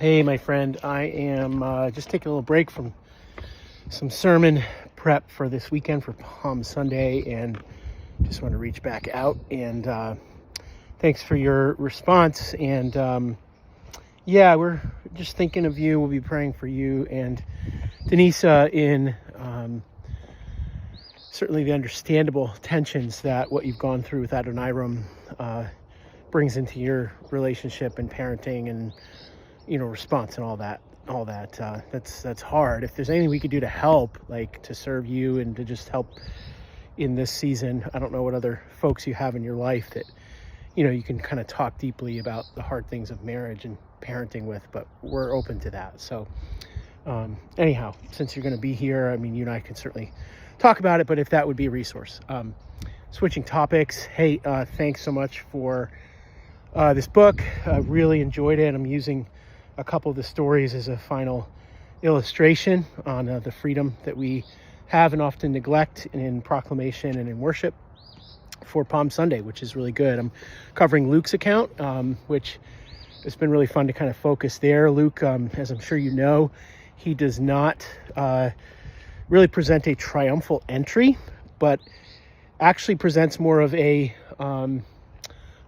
Hey, my friend, I am just taking a little break from some sermon prep for this weekend for Palm Sunday, and just want to reach back out and thanks for your response. And yeah, we're just thinking of you. We'll be praying for you and Denisa in certainly the understandable tensions that what you've gone through with Adoniram brings into your relationship and parenting and response and all that that's hard. If there's anything we could do to help, like to serve you and to just help in this season, I don't know what other folks you have in your life that you can kind of talk deeply about the hard things of marriage and parenting with, but we're open to that. So anyhow, since you're going to be here, I mean, you and I can certainly talk about it, but if that would be a resource. Switching topics, hey, thanks so much for this book. I really enjoyed it. I'm using a couple of the stories as a final illustration on the freedom that we have and often neglect in proclamation and in worship for Palm Sunday, which is really good. I'm covering Luke's account, which it's been really fun to kind of focus there. Luke, as I'm sure you know, he does not really present a triumphal entry, but actually presents more of a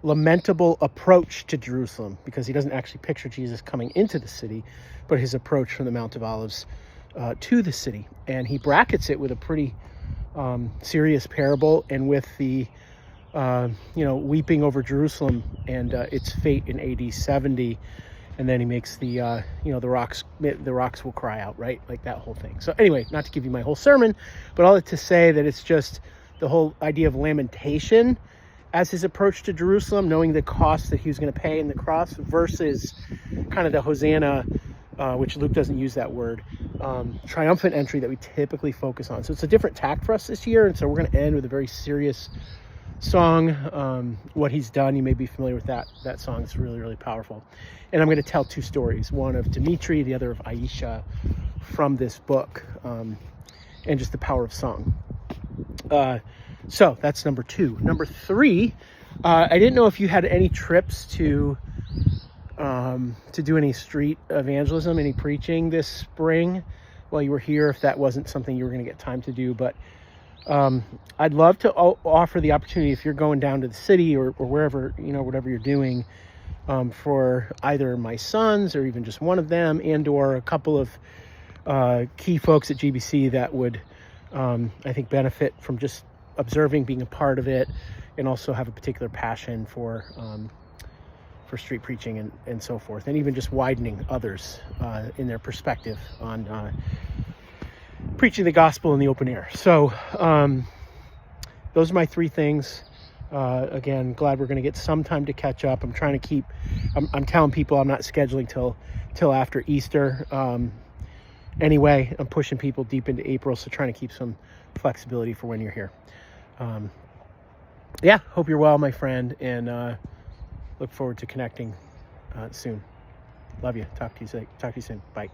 lamentable approach to Jerusalem, because he doesn't actually picture Jesus coming into the city, but his approach from the Mount of Olives to the city. And he brackets it with a pretty serious parable, and with the weeping over Jerusalem and its fate in AD 70. And then he makes the the rocks will cry out, right? Like that whole thing. So anyway, not to give you my whole sermon, but all to say that it's just the whole idea of lamentation as his approach to Jerusalem, knowing the cost that he was going to pay in the cross, versus kind of the Hosanna, which Luke doesn't use that word, triumphant entry that we typically focus on. So it's a different tack for us this year. And so we're going to end with a very serious song, What He's Done. You may be familiar with that song. It's really, really powerful. And I'm going to tell two stories, one of Dimitri, the other of Aisha, from this book, and just the power of song. So that's number 2. Number 3, I didn't know if you had any trips to do any street evangelism, any preaching this spring while you were here, if that wasn't something you were going to get time to do. But I'd love to offer the opportunity, if you're going down to the city or wherever, whatever you're doing, for either my sons or even just one of them, and or a couple of key folks at GBC that would, I think, benefit from just observing, being a part of it, and also have a particular passion for street preaching and so forth, and even just widening others in their perspective on preaching the gospel in the open air. So those are my 3 things. Again, glad we're going to get some time to catch up. I'm trying to I'm telling people I'm not scheduling till after Easter. Anyway, I'm pushing people deep into April, so trying to keep some flexibility for when you're here. Yeah, hope you're well, my friend, and look forward to connecting soon. Love you. Talk to you soon. Bye.